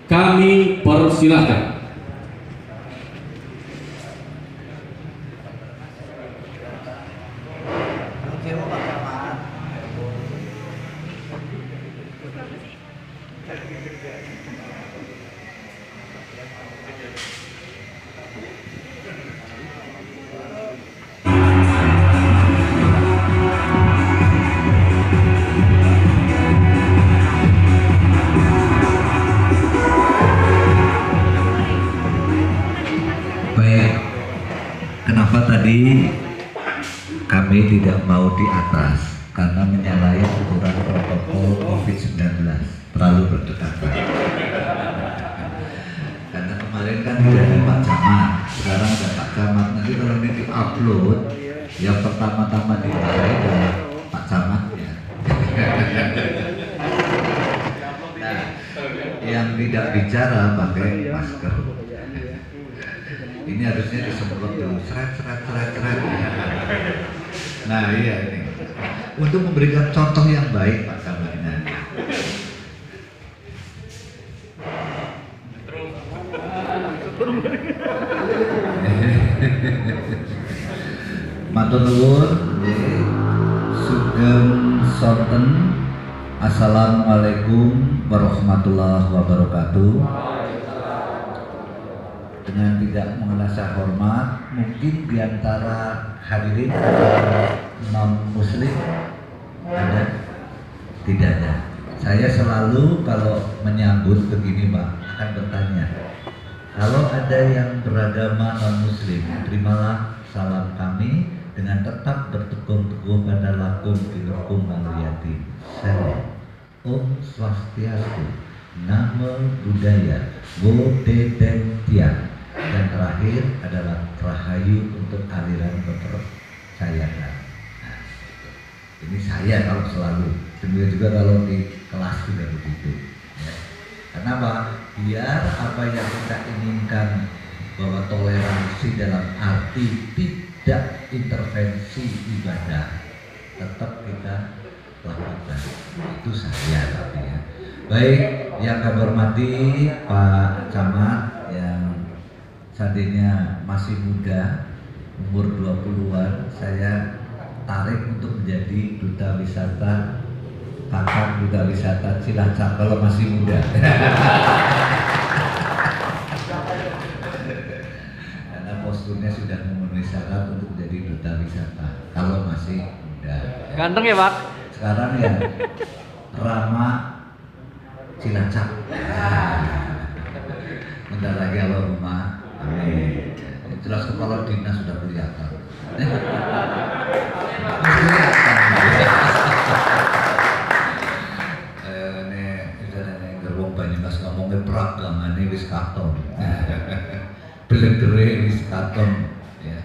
Kami persilahkan. Kenapa tadi kami tidak mau di atas? Karena menyalahi aturan protokol COVID-19, terlalu berdekatan. Karena kemarin kan tidak ada Pak Camat, sekarang ada Pak Camat. Nanti kalau ini di-upload, yang pertama-tama dimarahi adalah Pak Camatnya. Nah, yang tidak bicara pakai masker. Ini harusnya disemprot dulu, seret. Nah iya ini, untuk memberikan contoh yang baik Pak Kamarnya. Matur nuwun, sugeng sonten. Assalamualaikum warahmatullahi wabarakatuh. Dengan tidak mengenasa hormat, mungkin diantara hadirin non-muslim ada? Tidak ada. Saya selalu kalau menyambut begini Pak, akan bertanya, kalau ada yang beragama non-muslim, terimalah salam kami dengan tetap berteguh pada lakum bilakum maliyati. Salam. Om Swastiastu, Namo Buddhaya, Bodhe Tian. Dan terakhir adalah rahayu untuk aliran kepercayaan. Nah, ini saya kalau selalu, demikian juga kalau di kelas juga begitu. Ya. Kenapa? Biar apa yang kita inginkan, bahwa toleransi dalam arti tidak intervensi ibadah, tetap kita lakukan. Itu saya tapi ya. Baik, yang kami hormati Pak Camat yang seandainya masih muda, umur 20-an, saya tarik untuk menjadi duta wisata Kakak duta wisata Cilacap kalau masih muda. Karena posturnya sudah memenuhi syarat untuk menjadi duta wisata kalau masih muda. Ganteng ya Pak? Sekarang ya Rama Cilacap. Bentar lagi kalau rumah. Amin. Jelas kepala dinas sudah kelihatan. Ini gerbong Banyumas ngomongnya peragam ini wis katon. Belegere wis katon. Ya.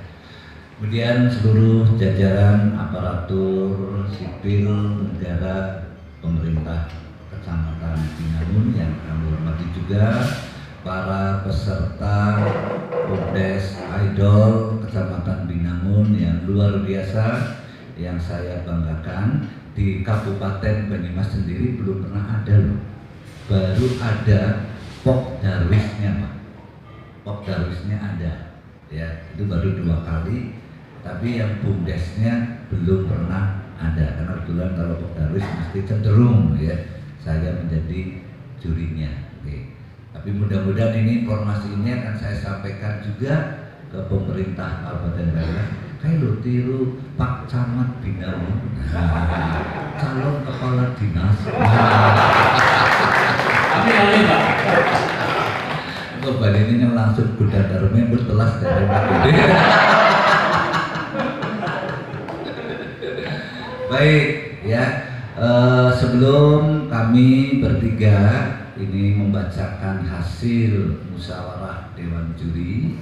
Kemudian seluruh jajaran aparatur sipil negara, pemerintah Kecamatan Binangun yang kami hormati juga, para peserta Bumdes Idol Kecamatan Binangun yang luar biasa, yang saya banggakan. Di Kabupaten Banyumas sendiri belum pernah ada loh, baru ada Pok Darwisnya Pak. Pok Darwisnya ada, ya itu baru 2 kali, tapi yang Bumdesnya belum pernah ada. Karena kebetulan kalau Pok Darwis mesti cenderung ya saya menjadi jurinya. Oke. Tapi mudah-mudahan ini informasi ini akan saya sampaikan juga ke pemerintah Kabupaten Banyumas. Kayak tiru Pak Camat Binangun, calon kepala dinas. Amin Pak. Untuk ini langsung kuda darumnya bertelas dari Pak Budi. Baik ya, sebelum kami bertiga ini membacakan hasil musyawarah Dewan Juri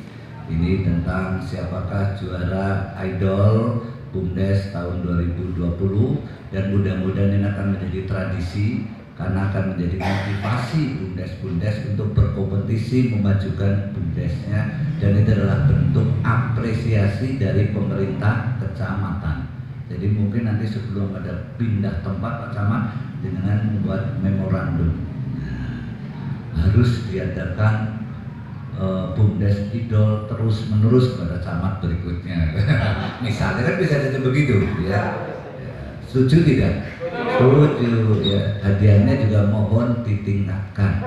ini tentang siapakah juara Idol Bumdes tahun 2020, dan mudah-mudahan ini akan menjadi tradisi karena akan menjadi motivasi Bumdes-Bumdes untuk berkompetisi memajukan Bumdesnya, dan itu adalah bentuk apresiasi dari pemerintah kecamatan. Jadi mungkin nanti sebelum ada pindah tempat Pak Camat dengan membuat memorandum. Harus harus diadakan BUMDes idol terus menerus pada camat berikutnya. Misalnya kan bisa jadi begitu ya. Setuju tidak? Setuju ya. Hadiahnya juga mohon ditingkatkan.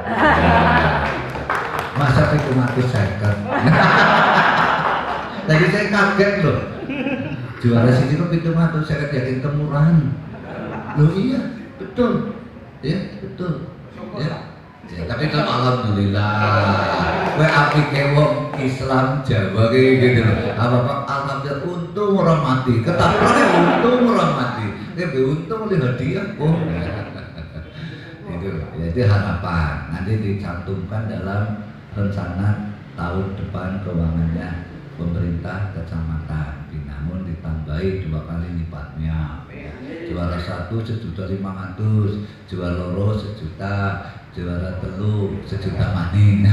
Masa otomatis second. Tadi saya kaget loh. Juara sini kok pintu matu saya yakin kemurahan. Loh iya, betul. Ya, betul. Ya. Ya, tapi itu alhamdulillah. Kowe apik wong Islam Jawa kayak gitu loh. Apa alhamdulillah untung ora mati. Ketapane untung ora mati. Nek untung oleh hadiah kok. Itu ya itu harapan. Nanti dicantumkan dalam rencana tahun depan keuangannya pemerintah kecamatan. Namun ditambahi 2 kali lipatnya. Juara 1 1.500.000, juara loro 1 juta, juara telu 1 juta maning.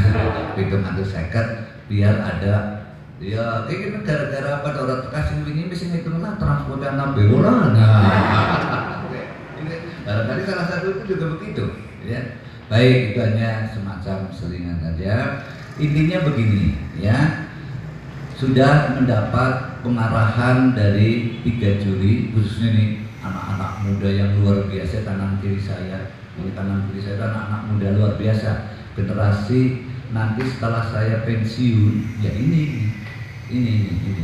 Itu mantu seket biar ada ya ini gara-gara pada orang kasih ini mesti ngitung lah transportnya 6 orang. Barangkali salah satu itu juga begitu ya. Baik, itu hanya semacam selingan saja. Intinya begini ya. Sudah mendapat pengarahan dari 3 juri, khususnya nih anak-anak muda yang luar biasa. Kanan kiri saya, ini kanan kiri saya anak-anak muda luar biasa. Generasi nanti setelah saya pensiun, ya ini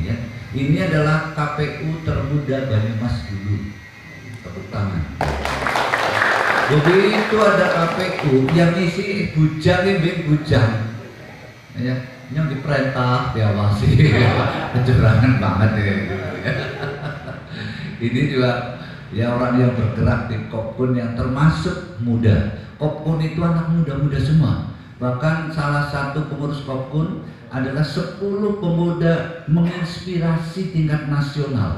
ya. Ini adalah KPU termuda Banyumas dulu. Tepuk tangan. Begitu ada KPU yang isi bujang ini bujang, ya. Yang diperintah diawasi. Kecurangan banget ya. Ini juga ya orang yang bergerak di Kopkun yang termasuk muda. Kopkun itu anak muda-muda semua. Bahkan salah satu pengurus Kopkun adalah 10 pemuda menginspirasi tingkat nasional,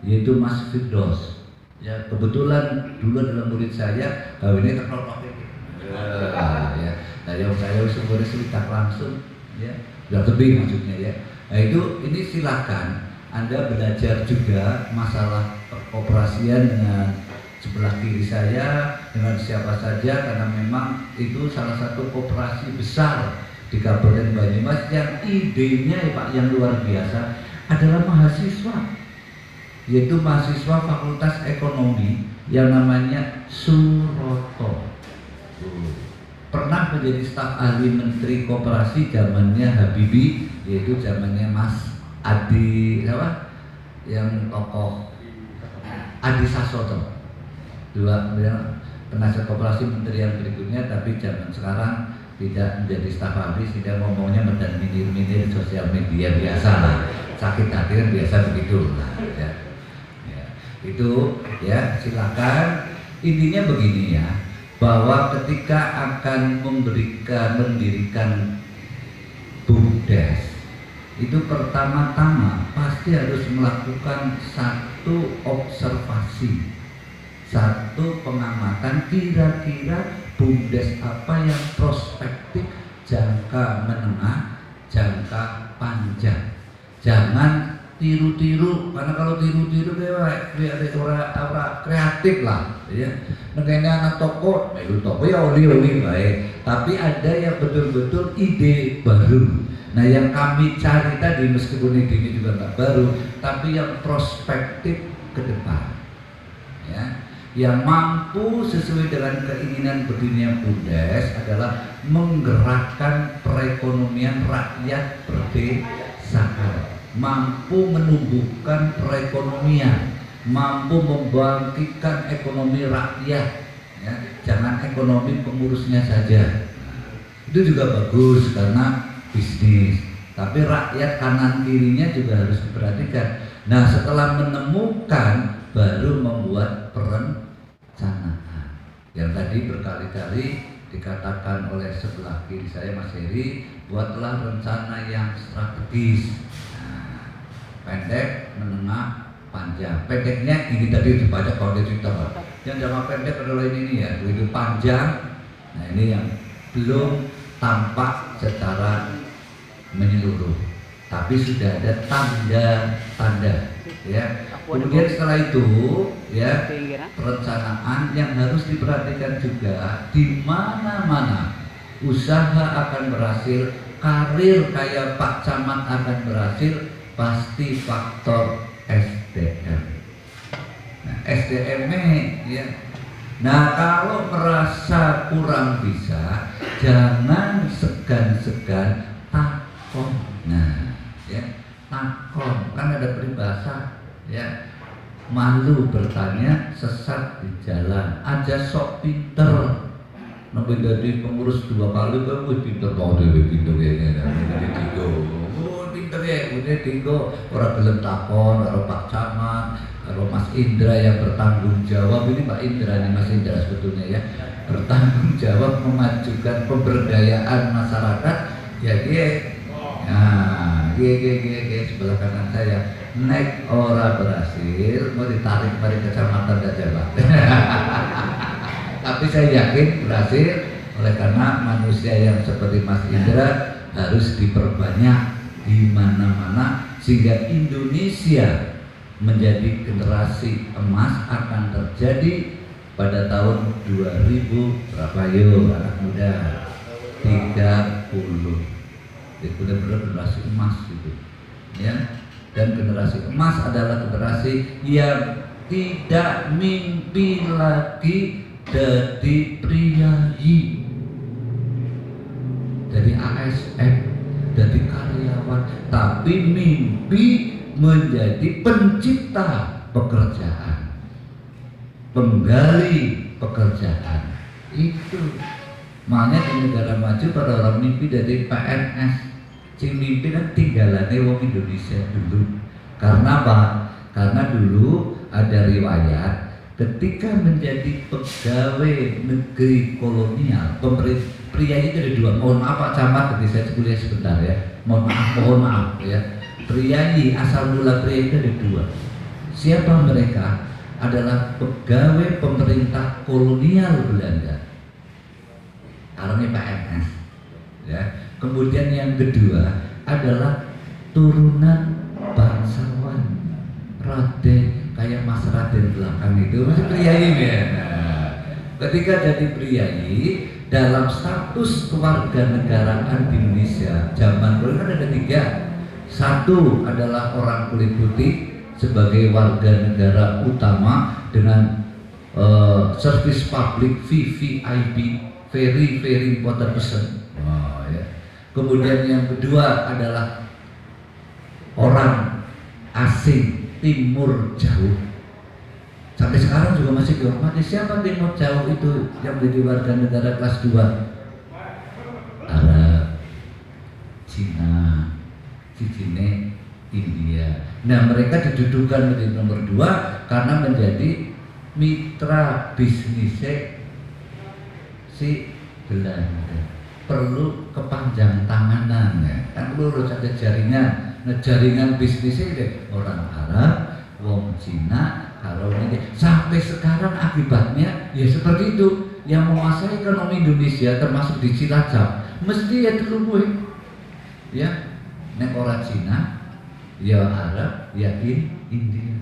yaitu Mas Firdaus. Ya kebetulan dulu adalah murid saya, kawinnya teknologi. Ya, nah yang saya sebenarnya cerita langsung, ya. Sudah lebih maksudnya ya. Nah itu ini silakan Anda belajar juga masalah perkoperasian dengan sebelah kiri saya, dengan siapa saja, karena memang itu salah satu koperasi besar di Kabupaten Banyumas yang idenya ya Pak yang luar biasa adalah mahasiswa, yaitu mahasiswa Fakultas Ekonomi yang namanya Suroto. Pernah menjadi staf ahli Menteri Koperasi zamannya Habibie, yaitu zamannya Mas Adi apa? Yang tokoh Adi Sasoto. Dua penasihat koperasi menteri yang berikutnya, tapi zaman sekarang tidak menjadi staf ahli, tidak ngomongnya dan minir-minir sosial media biasa lah. Sakit hati kan biasa begitu lah. Ya. Ya. Itu ya silakan. Intinya begini ya, bahwa ketika akan mendirikan BUMDes itu pertama-tama pasti harus melakukan satu observasi, satu pengamatan kira-kira BUMDes apa yang prospektif jangka menengah, jangka panjang. Jangan tiru-tiru, karena kalau tiru-tiru kayak orang kreatif lah ya. Makanya anak toko, itu toko ya oli-oli baik, tapi ada yang betul-betul ide baru. Nah yang kami cari tadi meskipun idenya juga nggak baru, tapi yang prospektif ke depan ya, yang mampu sesuai dengan keinginan berdirinya BUMDes adalah menggerakkan perekonomian rakyat perdesaan, mampu menumbuhkan perekonomian, mampu membangkitkan ekonomi rakyat ya. Jangan ekonomi pengurusnya saja, itu juga bagus karena bisnis, tapi rakyat kanan kirinya juga harus diperhatikan. Nah setelah menemukan baru membuat perencanaan yang tadi berkali-kali dikatakan oleh sebelah kiri saya Mas Heri, buatlah rencana yang strategis. Pendek, menengah, panjang. Pendeknya ini tadi dibaca kalau cerita. Yang jangka pendek adalah ini ya, begitu panjang. Nah ini yang belum tampak secara menyeluruh, tapi sudah ada tanda-tanda ya. Kemudian setelah itu ya perencanaan yang harus diperhatikan juga di mana-mana usaha akan berhasil, karir kayak Pak Camat akan berhasil, pasti faktor SDM. Nah, SDM-nya ya. Nah, kalau merasa kurang bisa, jangan segan-segan takon. Nah, ya, takon kan ada peribahasa ya. Malu bertanya, sesat di jalan. Aja sok pinter. Nabi jadi pengurus 2 kali, kamu pinter banget, pinter kayaknya. Jadi tiga, pinter ya, udah tiga. Orang belum takon, orang Pak Camat, kalau Mas Indra yang bertanggung jawab. Ini Pak Indra nih, Mas Indra sebetulnya ya, bertanggung jawab memajukan pemberdayaan masyarakat. Ya dia, nah dia sebelah kanan saya. Nek ora berhasil, mau ditarik dari kecamatan dan Jawa. Tapi saya yakin berhasil, oleh karena manusia yang seperti Mas Indra harus diperbanyak di mana-mana sehingga Indonesia menjadi generasi emas akan terjadi pada tahun 2000 berapa yo anak muda 30. Itu benar-benar generasi emas gitu ya. Dan generasi emas adalah generasi yang tidak mimpi lagi jadi priayi, jadi ASN, jadi karyawan, tapi mimpi menjadi pencipta pekerjaan, penggali pekerjaan. Itu makanya di negara maju pada orang mimpi jadi PNS. Sing mimpi kan tinggalannya wong Indonesia dulu. Karena apa? Karena dulu ada riwayat ketika menjadi pegawai negeri kolonial, pria itu ada 2. Mohon maaf Pak Camat, tadi saya kuliah sebentar ya. Mohon maaf ya. Priayi, asal mula priayi itu ada 2. Siapa mereka? Adalah pegawai pemerintah kolonial Belanda. Artinya PNS. Ya. Kemudian yang kedua adalah turunan bangsawan Raden, kayak Mas Raden belakang itu masih priayi ya. Nah, ketika jadi priayi dalam status kewarganegaraan di Indonesia zaman dulu kan ada 3. 1 adalah orang kulit putih sebagai warga negara utama dengan service public VVIP, very important person. Oh, ya. Kemudian yang kedua adalah orang asing timur jauh. Sampai sekarang juga masih dihormati. Siapa timur jauh itu yang menjadi warga negara kelas 2? Arab, Cina, Cina, India. Nah, mereka didudukan menjadi nomor 2 karena menjadi mitra bisnisnya si Belanda. Perlu kepanjang tanganan ya. Kan lurus ada jaringan. Nah, jaringan bisnisnya deh orang Arab, wong Cina, kalau ini sampai sekarang akibatnya ya seperti itu. Yang menguasai ekonomi Indonesia termasuk di Cilacap mesti ya dulu gue ya, nek orang Cina ya Arab ya India.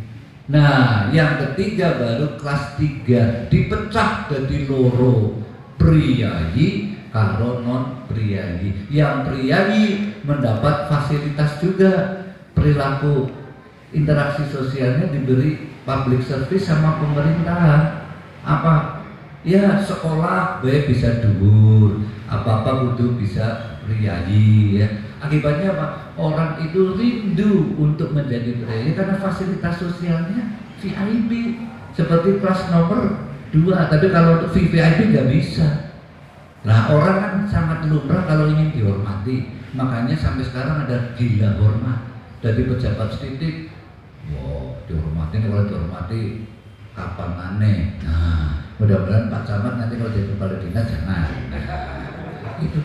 Nah, yang ketiga baru kelas 3 dipecah jadi loro, priayi karo non priayi. Yang priayi mendapat fasilitas juga, perilaku interaksi sosialnya diberi public service sama pemerintahan. Apa? Ya sekolah gue bisa dhuwur, apa-apa kudu bisa priayi ya. Akibatnya apa? Orang itu rindu untuk menjadi priayi karena fasilitas sosialnya VIP seperti kelas nomor 2. Tapi kalau untuk VVIP nggak bisa. Nah, orang kan sangat lumrah kalau ingin dihormati. Makanya sampai sekarang ada gila hormat. Dari pejabat setitik, wow, dihormati, kalau dihormati kapan aneh. Nah, mudah-mudahan Pak Camat nanti kalau jadi kepala dinas jangan. Nah, itu.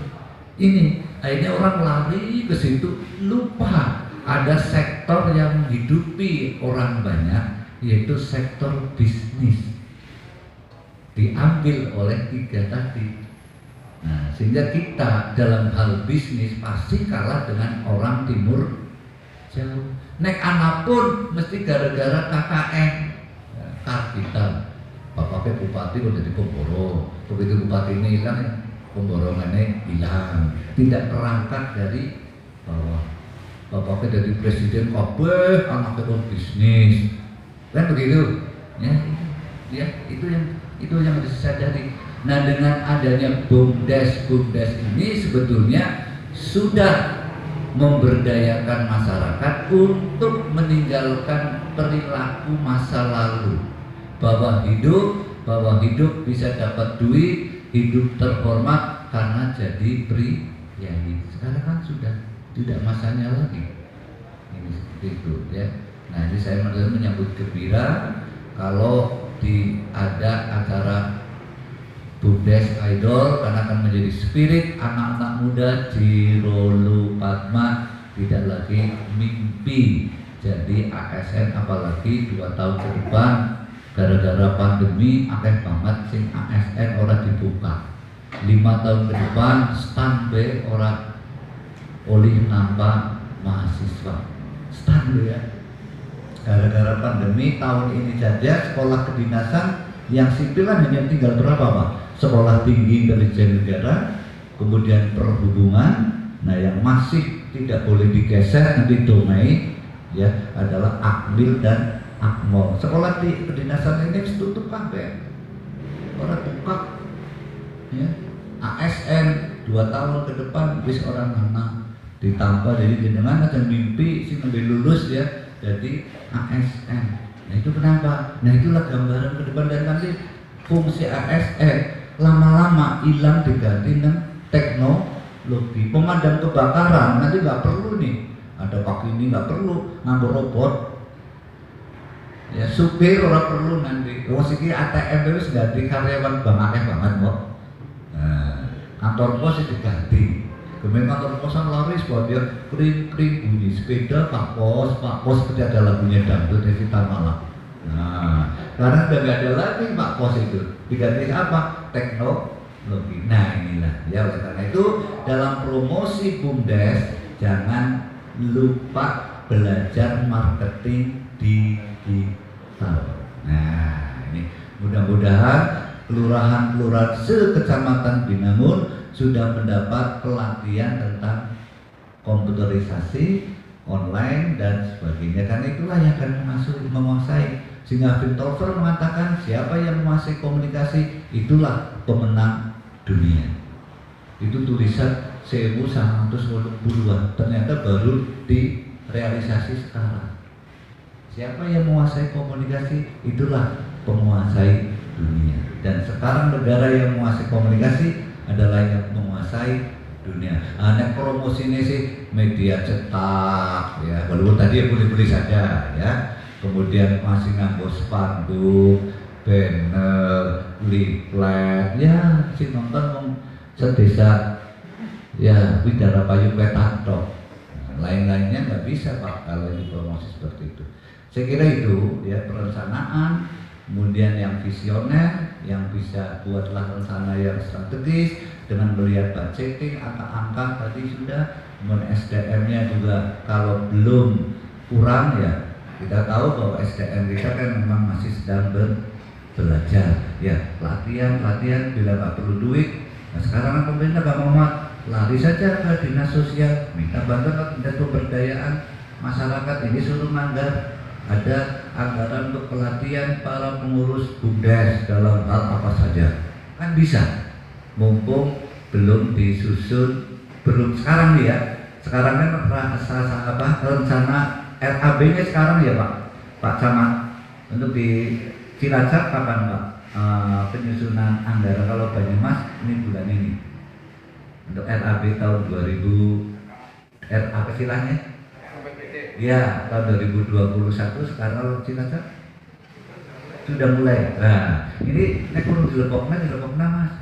Ini akhirnya orang lari ke situ, lupa ada sektor yang menghidupi orang banyak, yaitu sektor bisnis. Diambil oleh 3 tadi. Nah, sehingga kita dalam hal bisnis pasti kalah dengan orang timur jauh. Nek anak pun mesti gara-gara KKN, kapital. Bapaknya bupati udah jadi pemboro, begitu bupati ini kan pemborongannya hilang, tidak terangkat dari bawah. Bapaknya dari presiden kabeh, anaknya pun bisnis, kan begitu, ya, itu yang harus disadari. Nah, dengan adanya BUMDes ini sebetulnya sudah memberdayakan masyarakat untuk meninggalkan perilaku masa lalu, bahwa hidup bisa dapat duit, hidup terhormat karena jadi priyayi. Sekarang kan sudah tidak masanya lagi. Ini seperti itu ya. Nah, jadi saya menyambut gembira kalau ada acara BUMDes Idol, karena akan menjadi spirit anak-anak muda di Rolu Padma tidak lagi mimpi jadi ASN, apalagi 2 tahun ke depan gara-gara pandemi akeh banget sing ASN ora dibuka. 5 tahun ke depan standby ora oleh nambah mahasiswa standby ya. Gara-gara pandemi tahun ini saja sekolah kedinasan yang sipil kan hanya tinggal berapa Pak? Sekolah Tinggi Intelijen Negara, kemudian Perhubungan. Nah, yang masih tidak boleh digeser nanti domai ya adalah Akmil dan Akmol. Sekolah di kedinasan ini tutup kabeh. Orang buka ya. ASN 2 tahun ke depan wis orang mana ditambah jadi jenengan ada mimpi sih lebih lulus ya jadi ASN. Nah, itu kenapa? Nah, itulah gambaran ke depan. Dan nanti fungsi ASN lama-lama hilang diganti dengan teknologi. Pemadam kebakaran nanti nggak perlu nih ada pakai ini, nggak perlu nganggo robot ya. Supir orang perlu nanti iki ATM itu ganti karyawan bank akeh banget kok. Nah, kantor pos itu diganti. Kemudian kantor posan laris buat dia kering bunyi sepeda Pak Pos seperti ada lagunya dangdut Evita Malam. Nah, karena udah nggak ada lagi Pak Pos itu, diganti apa? Teknologi. Nah, inilah ya. Oleh karena itu dalam promosi BUMDes jangan lupa belajar marketing digital. Nah, ini mudah-mudahan kelurahan-kelurahan sekecamatan Binangun sudah mendapat pelatihan tentang komputerisasi, online dan sebagainya. Karena itulah yang akan menguasai. Sehingga Vintover mengatakan siapa yang menguasai komunikasi itulah pemenang dunia. Itu tulisan 1980-an, ternyata baru direalisasi sekarang. Siapa yang menguasai komunikasi itulah penguasai dunia. Dan sekarang negara yang menguasai komunikasi adalah yang menguasai dunia. Anak promosi ini sih media cetak ya, walaupun tadi ya boleh-boleh saja ya. Kemudian masih nganggo spanduk, banner, leaflet, ya si nonton sedesa ya Widara Payu Petato. Lain-lainnya nggak bisa Pak kalau ini promosi seperti itu. Saya kira itu ya perencanaan, kemudian yang visioner, yang bisa buatlah rencana yang strategis dengan melihat budgeting, angka-angka tadi sudah, kemudian SDM-nya juga kalau belum kurang ya. Kita tahu bahwa SDM kita kan memang masih sedang belajar ya, latihan bila nggak perlu duit. Nah, sekarang kan pemerintah nggak mau lari saja ke dinas sosial minta bantuan dan pemberdayaan masyarakat. Ini suruh manggar ada anggaran untuk pelatihan para pengurus BUMDes dalam hal apa saja kan bisa, mumpung belum disusun, belum sekarang nih ya. Sekarang kan rencana RAB-nya sekarang ya Pak Camat. Untuk di Cilacap kapan Pak penyusunan anggaran? Kalau Banyumas ini bulan ini. Untuk RAB tahun 2000 apa istilahnya? Ya, tahun 2021 sekarang Cilacap sudah mulai. Nah, ini nek kurang dilebokna Mas.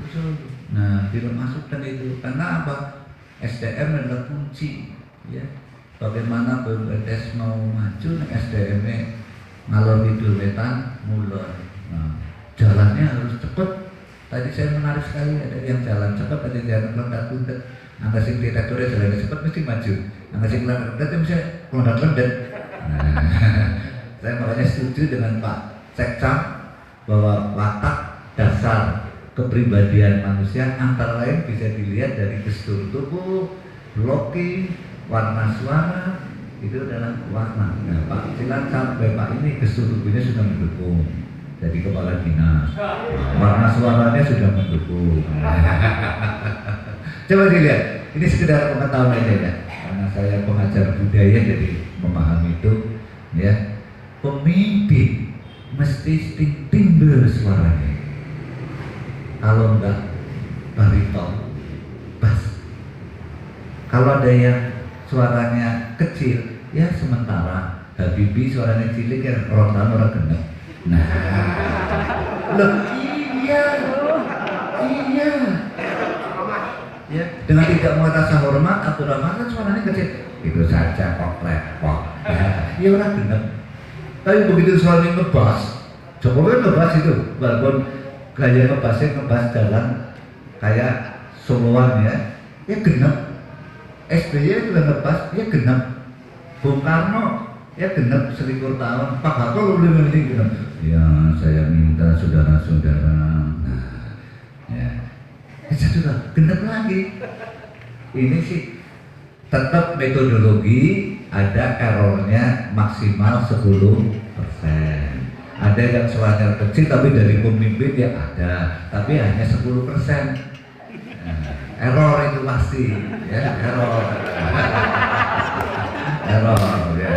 Nah, dimasukkan itu karena apa? SDM adalah kunci ya. Bagaimana BUMDes mau maju, SDM-nya ngalor ngidul wetan mulon. Nah, jalannya harus cepat. Tadi saya menarik sekali, ada yang jalan cepat, ada yang jalan loncat-loncat. Angka sing detektornya jalannya cepat mesti maju. Angka sing loncat mesti loncat-loncat. Nah, saya makanya setuju dengan Pak Sekcam bahwa watak dasar kepribadian manusia antara lain bisa dilihat dari gestur tubuh, blocking, warna suara, itu adalah warna. Nah, Pak Cilacap, Bapak ini gestur tubuhnya sudah mendukung jadi kepala dinas, warna suaranya sudah mendukung. Coba dilihat, ini sekedar pengetahuan aja ya, karena saya pengajar budaya jadi memahami itu ya. Pemimpin mesti timbre suaranya. Kalau enggak bariton, bass. Kalau ada yang suaranya kecil, ya sementara. Habibie suaranya cilik ya orang genep. Nah, loh iya, ya dengan tidak mau rasa hormat Abdurrahman kan suaranya kecil. Itu saja kok repot. Ya orang genep. Tapi begitu suaranya ngebas, Jokowi ngebas itu, walaupun gaya ngebas jalan kayak soloan ya genep. SBY juga ngebas, ya genep. Bung Karno ya genep 11 tahun. Pak Harto lebih penting genep. Ya saya minta saudara-saudara. Nah, ya sudah genep lagi. Ini sih tetap metodologi. Ada errornya maksimal 10%. Ada yang suaranya kecil tapi dari pemimpin ya ada, tapi hanya 10%. Error itu pasti, ya error. Error ya.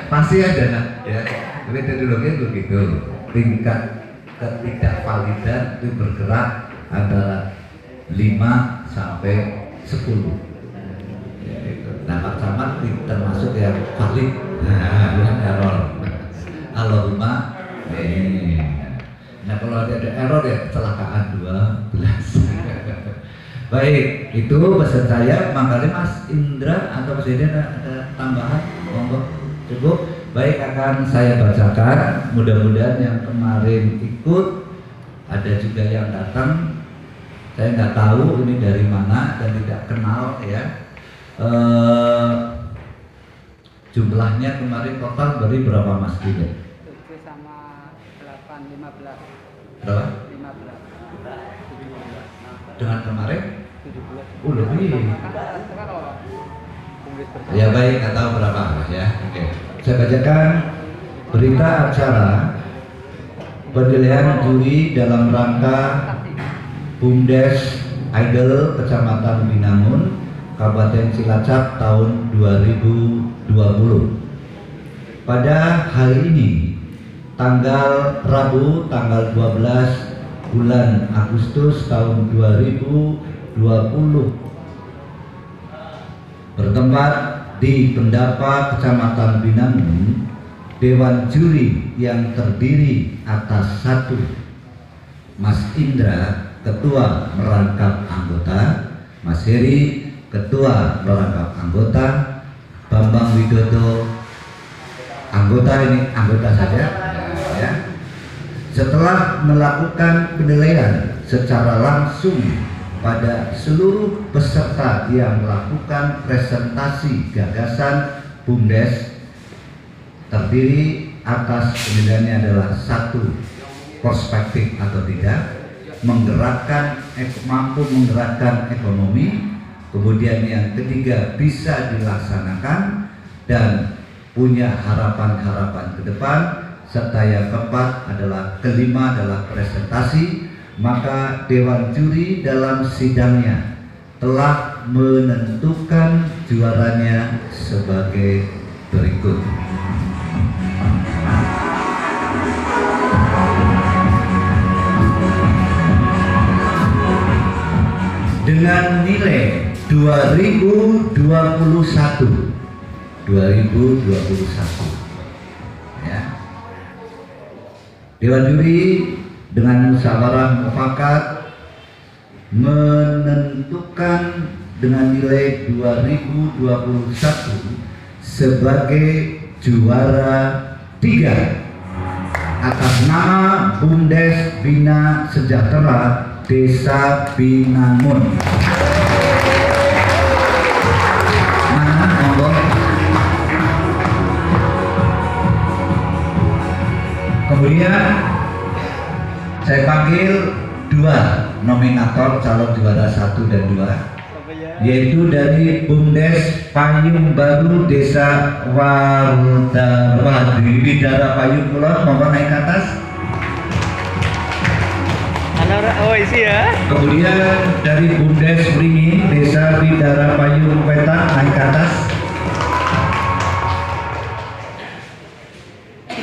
Pasti ada ya. Metodologi begitu. Tingkat ketidakvalidan itu bergerak antara 5 sampai 10. Nah, Pak Camat termasuk yang valid, bukan error. Allahumma nah kalau ada error ya kecelakaan 12. Baik, itu pesan saya. Makanya Mas Indra atau Mas Indra ada tambahan? Monggo. Cukup. Baik, akan saya bacakan. Mudah-mudahan yang kemarin ikut, ada juga yang datang. Saya nggak tahu ini dari mana dan tidak kenal ya. Jumlahnya kemarin total dari berapa Mas Dile? 7 sama 8, 15. Berapa? 15. Dengan kemarin? 17. Lebih. Kan Ya baik, nggak tahu berapa ya. Oke. Saya bacakan berita acara penilaian juri dalam rangka BUMDes Idol Kecamatan Binangun Kabupaten Cilacap tahun 2020. Pada hari ini tanggal Rabu tanggal 12 bulan Agustus tahun 2020 bertempat di Pendapa Kecamatan Binangun, Dewan Juri yang terdiri atas 1 Mas Indra Ketua merangkap anggota, Mas Heri Ketua merangkap anggota, Bambang Widodo anggota saja ya. Setelah melakukan penilaian secara langsung pada seluruh peserta yang melakukan presentasi gagasan BUMDes, terdiri atas penilaiannya adalah 1 perspektif atau tidak, mampu menggerakkan ekonomi. Kemudian yang ketiga bisa dilaksanakan dan punya harapan-harapan ke depan, serta yang keempat adalah kelima adalah presentasi. Maka Dewan Juri dalam sidangnya telah menentukan juaranya sebagai berikut. Dengan nilai 2021 ya. Dewan Juri dengan musyawarah mufakat menentukan dengan nilai 2021 sebagai juara 3 atas nama BUMDes Bina Sejahtera Desa Binangun. Kemudian saya panggil dua nominator calon juara 1 dan 2, yaitu dari BUMDes Payung Baru Desa Bidara Payung Kulon. Mohon naik ke atas. Oh isi ya. Kemudian dari BUMDes Wringin Desa Bidara Payung Wetan, naik ke atas.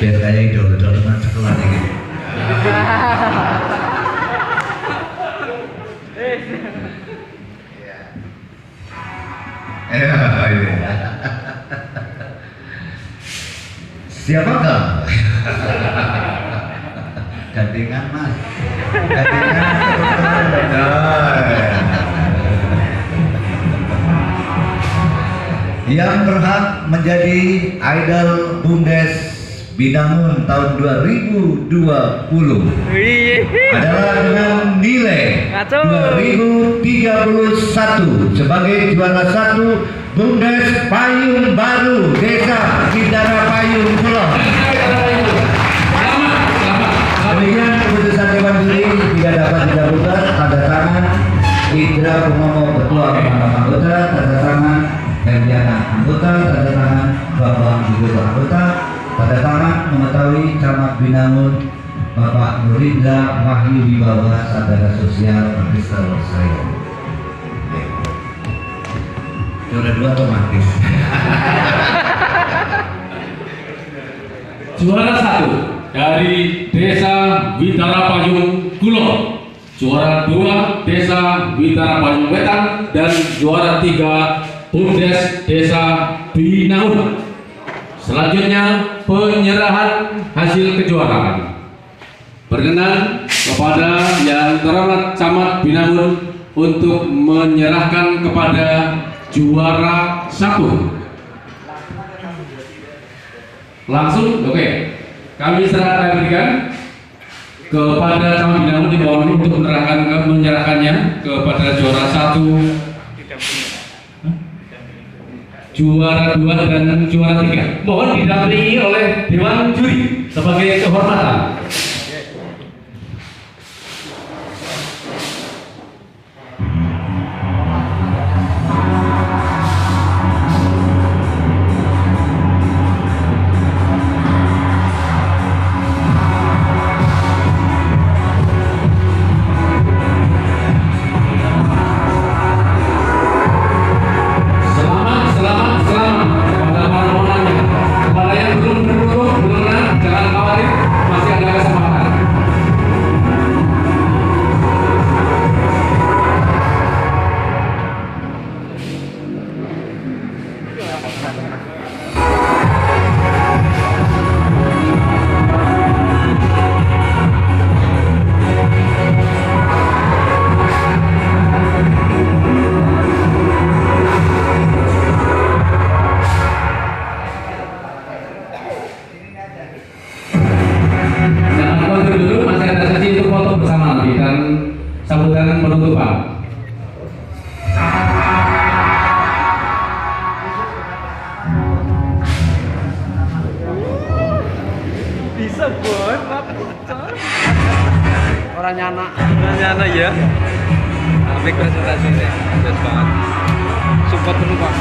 Biar kayak idol-idolan sekolah gitu. Ini ya. Siapakah? Gandengan mas. Yang berhak menjadi idol BUMDes Binangun tahun 2020 adalah dengan nilai 2031 sebagai juara 1 BUMDes Payung Baru Desa Bidara Payung Kulon. Demikian keputusan Dewan Juri tidak dapat dikabulkan. Tanda tangan Indra Purnomo Ketua Anggota, tanda tangan Herdiana anggota, tanda tangan Bapak Ibu anggota, tanda tangan mengetahui Camat Binangun Bapak Nurindra Wahyu Wibawa, Sadara Sosial Magister saya. Juara 2 otomatis. Juara 1 dari Desa Bidara Payung Kulon, juara 2 Desa Bidara Payung Wetan, dan juara 3 BUMDes Desa Binangun. Selanjutnya penyerahan hasil kejuaraan. Berkenan kepada yang terhormat Camat Binangun untuk menyerahkan kepada juara 1. Langsung, oke. Kami berikan kepada Camat Binangun, dimohon untuk menyerahkannya kepada juara 1, juara 2 dan juara 3. Mohon didampingi oleh Dewan Juri sebagai kehormatan. Sambutan penutupan. Bisa buat Orang nyana. nyana ya. Apik presentasinya, bagus banget. Support penuh pak.